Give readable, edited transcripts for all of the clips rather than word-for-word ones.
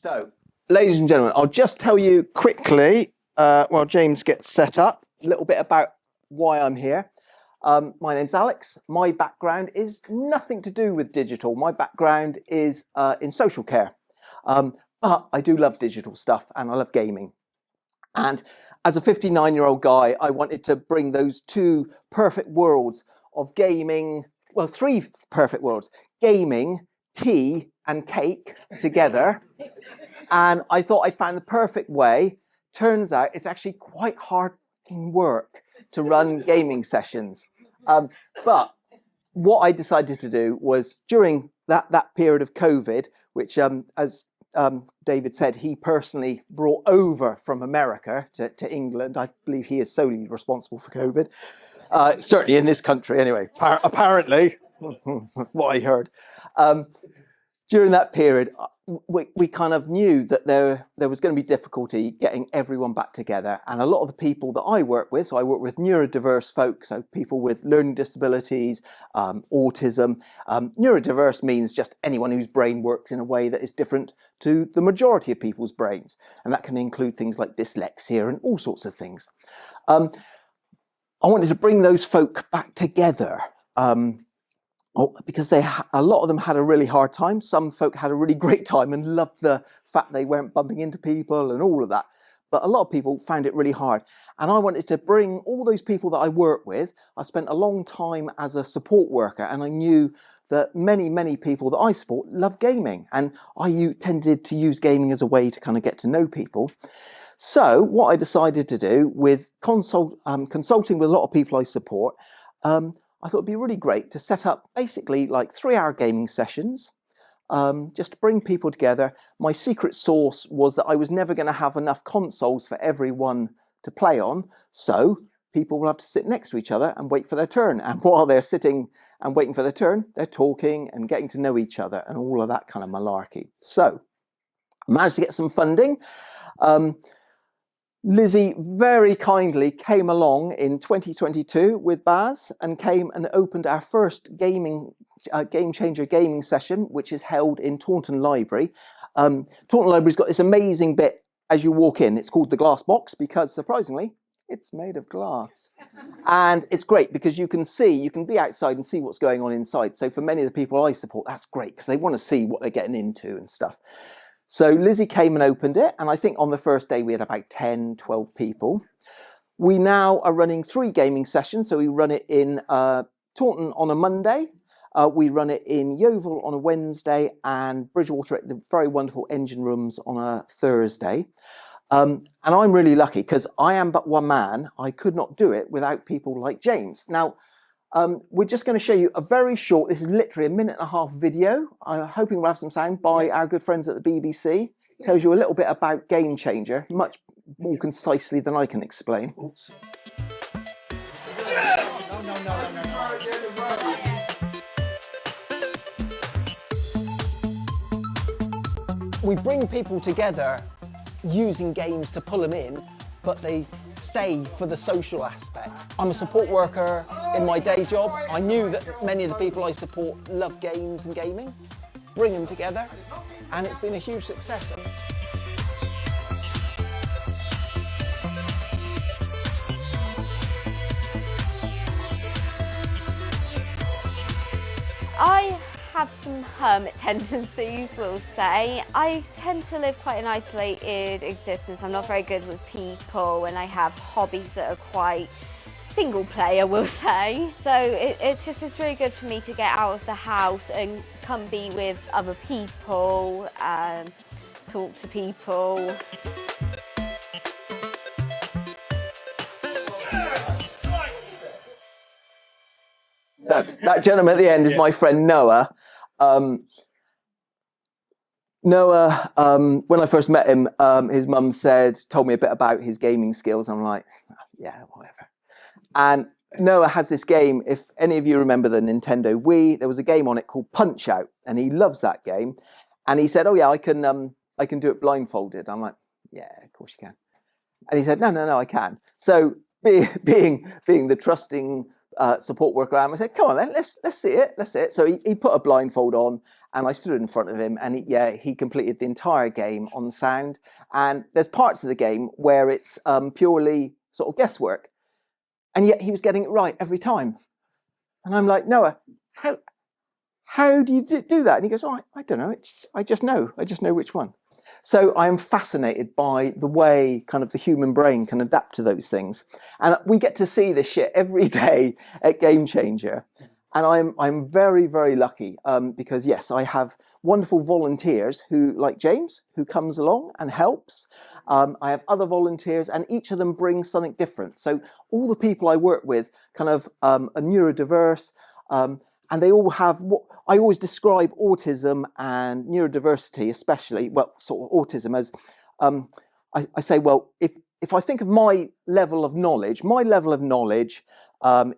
So, ladies and gentlemen, I'll just tell you quickly, while James gets set up, a little bit about why I'm here. My name's Alex. My background is nothing to do with digital. My background is in social care. But I do love digital stuff and I love gaming. And as a 59-year-old guy, I wanted to bring those two perfect worlds of gaming, well, three perfect worlds, gaming, tea and cake together. And I thought I'd found the perfect way. Turns out it's actually quite hard work to run gaming sessions. But what I decided to do was during that period of COVID, which as David said, he personally brought over from America to England. I believe he is solely responsible for COVID. Certainly in this country anyway, apparently, what I heard. During that period, we kind of knew that there was going to be difficulty getting everyone back together. And a lot of the people that I work with, so I work with neurodiverse folk, so people with learning disabilities, autism. Neurodiverse means just anyone whose brain works in a way that is different to the majority of people's brains. And that can include things like dyslexia and all sorts of things. I wanted to bring those folk back together. Because a lot of them had a really hard time. Some folk had a really great time and loved the fact they weren't bumping into people and all of that. But a lot of people found it really hard. And I wanted to bring all those people that I work with. I spent a long time as a support worker and I knew that many people that I support love gaming. And I tended to use gaming as a way to kind of get to know people. So what I decided to do with consulting with a lot of people I support, I thought it'd be really great to set up basically like 3-hour gaming sessions, just to bring people together. My secret sauce was that I was never going to have enough consoles for everyone to play on. So people will have to sit next to each other and wait for their turn. And while they're sitting and waiting for their turn, they're talking and getting to know each other and all of that kind of malarkey. So I managed to get some funding. Lizzie very kindly came along in 2022 with Baz and came and opened our first Game Changer gaming session, which is held in Taunton Library. Taunton Library's got this amazing bit as you walk in. It's called the glass box because, surprisingly, it's made of glass. And it's great because you can be outside and see what's going on inside. So for many of the people I support, that's great because they want to see what they're getting into and stuff. So Lizzie came and opened it, and I think on the first day we had about 10, 12 people. We now are running 3 gaming sessions, so we run it in Taunton on a Monday, we run it in Yeovil on a Wednesday, and Bridgwater at the very wonderful engine rooms on a Thursday. And I'm really lucky because I am but one man. I could not do it without people like James. Now, we're just going to show you a very short, this is literally a 1.5-minute video. I'm hoping we'll have some sound by our good friends at the BBC. Tells you a little bit about Game Changer, much more concisely than I can explain. We bring people together using games to pull them in, but they stay for the social aspect. I'm a support worker in my day job. I knew that many of the people I support love games and gaming. Bring them together, and it's been a huge success. I have some hermit tendencies, we'll say. I tend to live quite an isolated existence. I'm not very good with people and I have hobbies that are quite single player, we'll say. So it's really good for me to get out of the house and come be with other people, talk to people. So that gentleman at the end is my friend Noah. Noah, when I first met him, his mum told me a bit about his gaming skills. I'm like, yeah, whatever. And Noah has this game, if any of you remember the Nintendo Wii, there was a game on it called Punch Out, and he loves that game. And he said, oh yeah, I can do it blindfolded. I'm like, yeah, of course you can. And he said, no, I can. So being the trusting support worker around. I said, come on then, let's see it, let's see it. So he put a blindfold on, and I stood in front of him, and he completed the entire game on sound. And there's parts of the game where it's purely sort of guesswork, and yet he was getting it right every time. And I'm like, Noah, how do you do that? And he goes, oh, I don't know. I just know which one. So I am fascinated by the way kind of the human brain can adapt to those things. And we get to see this shit every day at Game Changer. And I'm very, very lucky because, yes, I have wonderful volunteers who, like James, who comes along and helps. I have other volunteers, and each of them brings something different. So all the people I work with kind of are neurodiverse, and they all have what I always describe autism and neurodiversity, especially, well, sort of autism as, I say, well, if I think of my level of knowledge,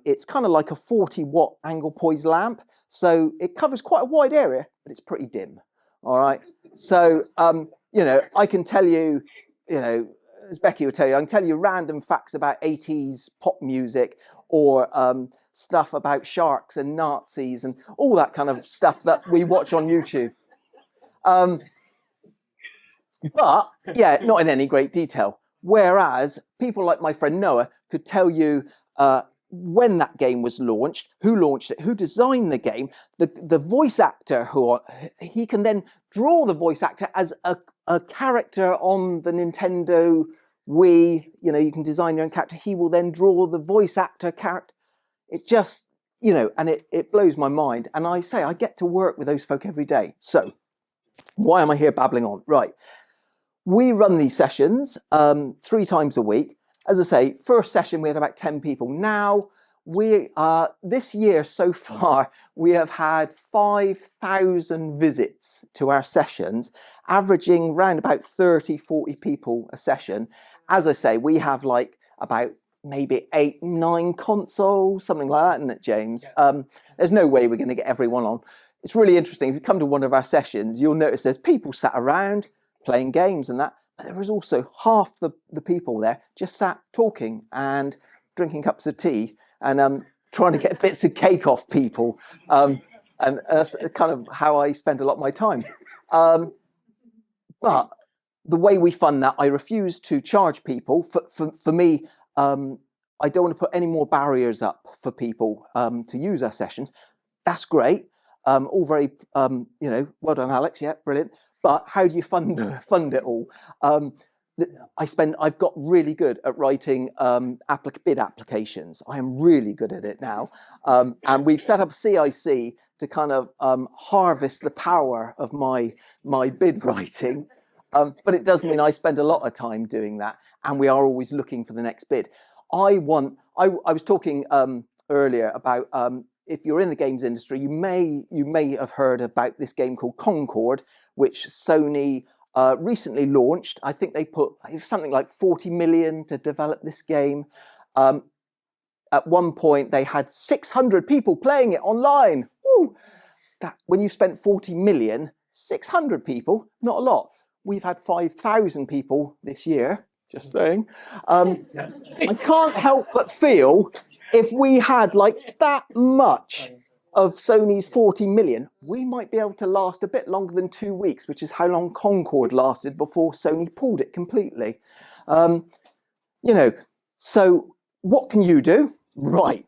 it's kind of like a 40-watt angle poised lamp. So it covers quite a wide area, but it's pretty dim. All right. So, I can tell you, as Becky would tell you, I can tell you random facts about 80s pop music, or stuff about sharks and Nazis and all that kind of stuff that we watch on YouTube. But yeah, not in any great detail. Whereas people like my friend Noah could tell you when that game was launched, who launched it, who designed the game, the voice actor he can then draw the voice actor as a character on the Nintendo Wii. You can design your own character. He will then draw the voice actor character. It just, and it blows my mind. And I say, I get to work with those folk every day. So why am I here babbling on? Right. We run these sessions 3 times a week. As I say, first session, we had about 10 people. Now, this year so far, we have had 5,000 visits to our sessions, averaging around about 30, 40 people a session. As I say, we have like about maybe 8, 9 consoles, something like that, isn't it, James? There's no way we're going to get everyone on. It's really interesting. If you come to one of our sessions, you'll notice there's people sat around playing games and that, but there was also half the people there just sat talking and drinking cups of tea and trying to get bits of cake off people. And that's kind of how I spend a lot of my time. But the way we fund that, I refuse to charge people. For me, I don't want to put any more barriers up for people to use our sessions. That's great. All very, well done, Alex. Yeah, brilliant. But how do you fund it all? I've got really good at writing bid applications. I am really good at it now. And we've set up CIC to kind of harvest the power of my bid writing. But it does mean I spend a lot of time doing that, and we are always looking for the next bid. I was talking earlier about if you're in the games industry, you may have heard about this game called Concord, which Sony recently launched. I think they put something like 40 million to develop this game. At one point, they had 600 people playing it online. Woo! That when you spent 40 million, 600 people, not a lot. We've had 5,000 people this year. Just saying. I can't help but feel if we had like that much of Sony's 40 million, we might be able to last a bit longer than 2 weeks, which is how long Concord lasted before Sony pulled it completely. So what can you do? Right.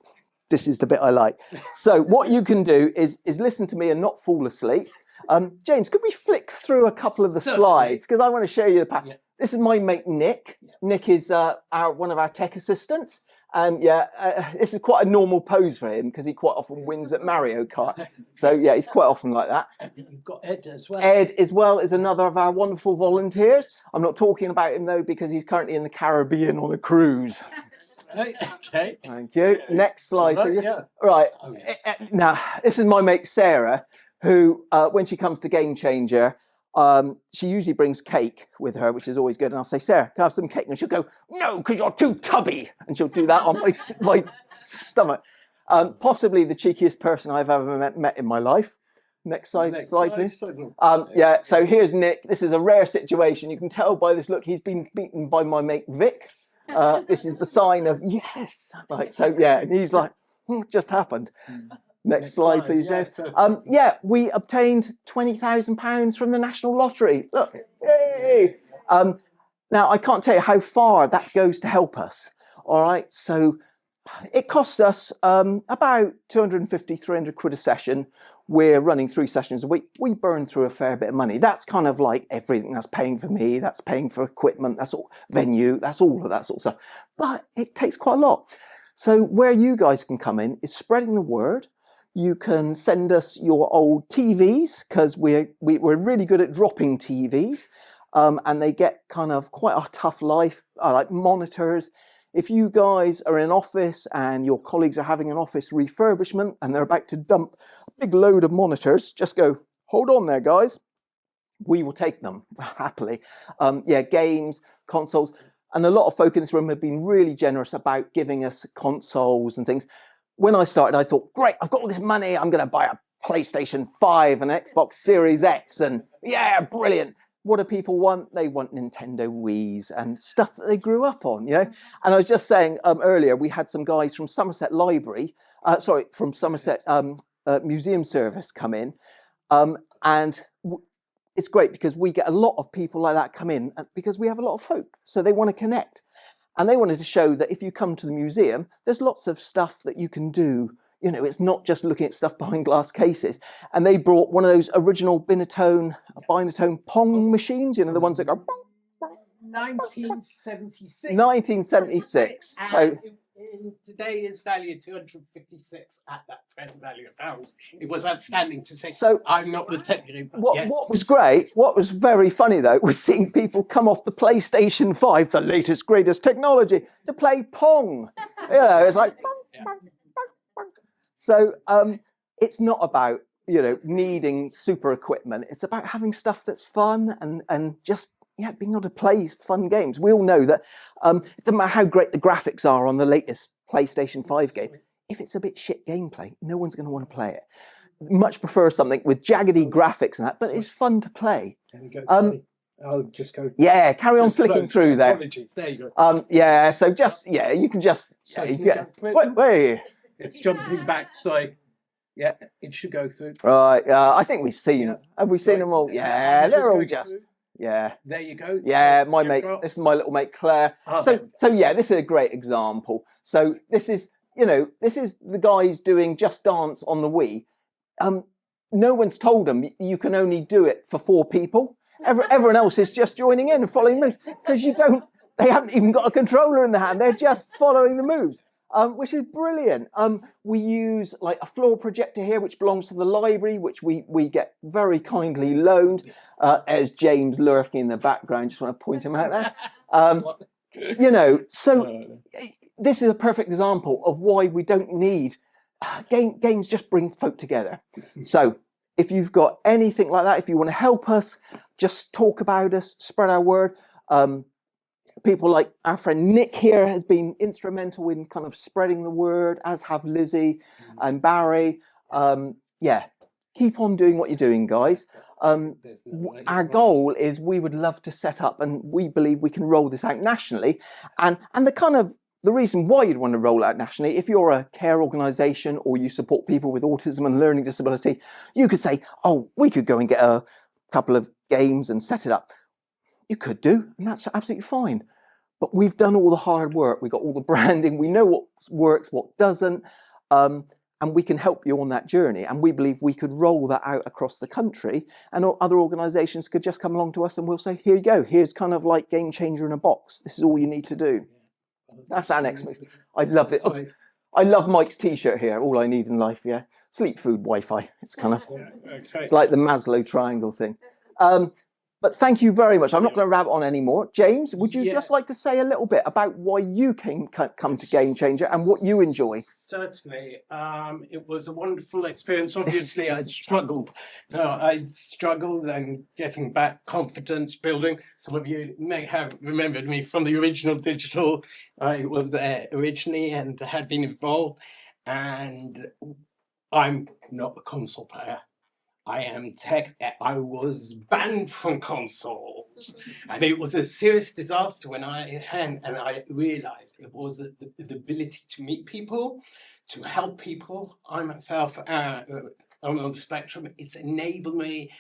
This is the bit I like. So what you can do is listen to me and not fall asleep. James, could we flick through a couple of the slides? Because I want to show you the pack. This is my mate, Nick. Nick is one of our tech assistants. And this is quite a normal pose for him because he quite often wins at Mario Kart. So yeah, he's quite often like that. And you've got Ed as well. Ed as well is another of our wonderful volunteers. I'm not talking about him though because he's currently in the Caribbean on a cruise. Okay. Thank you. Next slide. Right, yeah. Right. Oh, yes. Now, this is my mate Sarah, who, when she comes to Game Changer, she usually brings cake with her, which is always good. And I'll say, Sarah, can I have some cake? And she'll go, no, because you're too tubby. And she'll do that on my stomach. Possibly the cheekiest person I've ever met in my life. Next slide, please. So here's Nick. This is a rare situation. You can tell by this look, he's been beaten by my mate Vic. This is the sign of yes. And he's like, just happened. Next Next slide, slide, please, yeah, James. so- Yeah, we obtained £20,000 from the National Lottery. Look, yay! Now, I can't tell you how far that goes to help us. All right, so it costs us about 250, 300 quid a session. We're running 3 sessions a week. We burn through a fair bit of money. That's kind of like everything. That's paying for me, that's paying for equipment, that's all, venue, that's all of that sort of stuff. But it takes quite a lot. So where you guys can come in is spreading the word. You can send us your old TVs, because we're really good at dropping TVs, and they get kind of quite a tough life, like monitors. If you guys are in an office and your colleagues are having an office refurbishment and they're about to dump a big load of monitors, just go, hold on there, guys. We will take them happily. Yeah, games, consoles. And a lot of folk in this room have been really generous about giving us consoles and things. When I started, I thought, great, I've got all this money. I'm going to buy a PlayStation 5 and Xbox Series X. And yeah, brilliant. What do people want? They want Nintendo Wiis and stuff that they grew up on, you know? And I was just saying earlier, we had some guys from Somerset from Somerset Museum Service come in. And it's great because we get a lot of people like that come in because we have a lot of folk. So they want to connect. And they wanted to show that if you come to the museum, there's lots of stuff that you can do. You know, it's not just looking at stuff behind glass cases. And they brought one of those original binatone Pong machines, you know, the ones that go... 1976. 1976. So today is valued 256 at that present value of pounds. It was outstanding to say. So I'm not the technical. What was great, what was very funny though, was seeing people come off the PlayStation 5, the latest, greatest technology, to play Pong. Yeah, it's like... So it's not about, you know, needing super equipment. It's about having stuff that's fun and just, yeah, being able to play fun games. We all know that it doesn't matter how great the graphics are on the latest PlayStation 5 game. If it's a bit shit gameplay, no one's going to want to play it. Much prefer something with jaggedy graphics and that, but it's fun to play. There we go. I'll just go. Yeah, carry on flicking through there. Apologies. There you go. Yeah, so just, yeah, you can just... So yeah, wait. It's jumping back, so yeah, it should go through. Right, I think we've seen them. Have we seen them all? Yeah, they're all just... Through. Yeah. There you go. Yeah, my mate, this is my little mate Claire. Oh, so yeah, this is a great example. So this is, you know, this is the guys doing Just Dance on the Wii. No one's told them you can only do it for 4 people. Everyone else is just joining in and following moves because they haven't even got a controller in the hand. They're just following the moves. Which is brilliant. We use like a floor projector here, which belongs to the library, which we get very kindly loaned. As James lurking in the background, just want to point him out there. You know, so this is a perfect example of why we don't need games. Just bring folk together. So if you've got anything like that, if you want to help us, just talk about us, spread our word. People like our friend Nick here has been instrumental in kind of spreading the word, as have Lizzie and Barry. Yeah, keep on doing what you're doing, guys. Our goal is we would love to set up, and we believe we can roll this out nationally. And the reason why you'd want to roll out nationally, if you're a care organisation or you support people with autism and learning disability, you could say, oh, we could go and get a couple of games and set it up. You could do, and that's absolutely fine. But we've done all the hard work. We've got all the branding. We know what works, what doesn't. And we can help you on that journey. And we believe we could roll that out across the country. And other organisations could just come along to us and we'll say, here you go. Here's kind of like Game Changer in a box. This is all you need to do. That's our next move. I love it. I love Mike's T-shirt here. All I need in life, yeah. Sleep, food, Wi-Fi. It's kind of, it's like the Maslow triangle thing. But thank you very much. I'm not going to rabbit on anymore. James, would you just like to say a little bit about why you come to Game Changer and what you enjoy? Certainly. It was a wonderful experience. Obviously, I struggled. And getting back confidence building. Some of you may have remembered me from the original digital. I was there originally and had been involved. And I'm not a console player. I am tech. I was banned from consoles, and it was a serious disaster when I realised it was the ability to meet people, to help people. I myself on the spectrum. It's enabled me.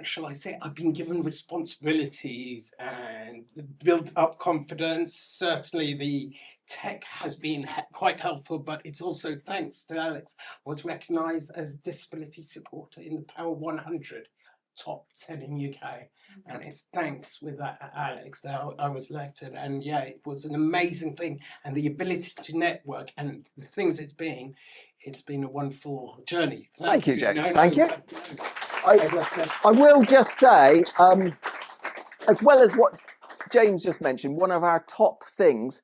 Shall I say, I've been given responsibilities and built up confidence. Certainly the tech has been quite helpful, but it's also thanks to Alex. I was recognised as a disability supporter in the Power 100 top 10 in UK. And it's thanks with that Alex that I was elected. And yeah, it was an amazing thing. And the ability to network and the things it's been a wonderful journey. Thank you, Jake. No, Thank you. no. I will just say, as well as what James just mentioned, one of our top things.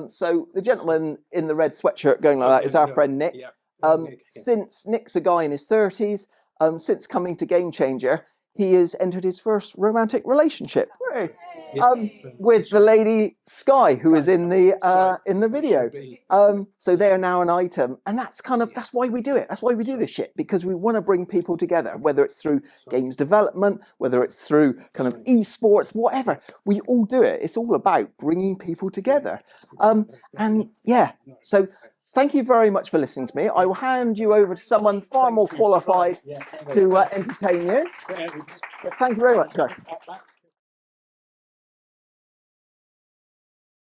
So the gentleman in the red sweatshirt going like that is our friend Nick. Yeah. Since Nick's a guy in his 30s, since coming to Game Changer, he has entered his first romantic relationship with the lady Sky, who is in the video. So they're now an item, and that's why we do it. That's why we do this shit, because we want to bring people together, whether it's through games development, whether it's through kind of esports, whatever. We all do it. It's all about bringing people together. And yeah, so thank you very much for listening to me. I will hand you over to someone far more qualified to entertain you. Thank you very much, guys.